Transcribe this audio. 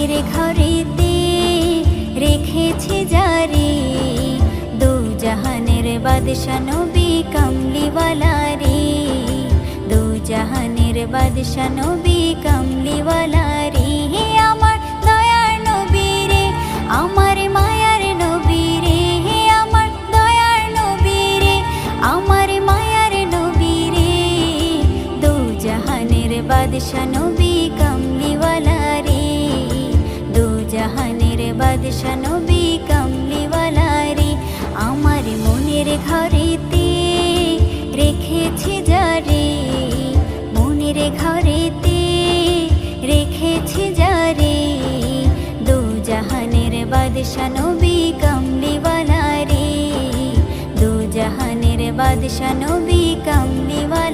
মনের ঘরেতে রেখেছি জারি, দু জাহানের বাদশা নবী কামলিওয়ালা রে, দু জাহানের বাদশা নবী কামলিওয়ালা রে। আমার দয়ার নবী রে, আমার মায়ার নবী রে, আমার দয়ার নবী রে, আমার মায়ার নবী রে, দু জাহানের বাদশা নবী কামলিওয়ালা রে, দু জাহানের বাদশা নবী কামলিওয়ালা রে। আমার মনের ঘরেতে রেখেছি জারি, মনের ঘরেতে রেখেছি জারি, দু জাহানের বাদশা নবী কামলিওয়ালা রে, দু জাহানের বাদশা নবী কামলিওয়ালা।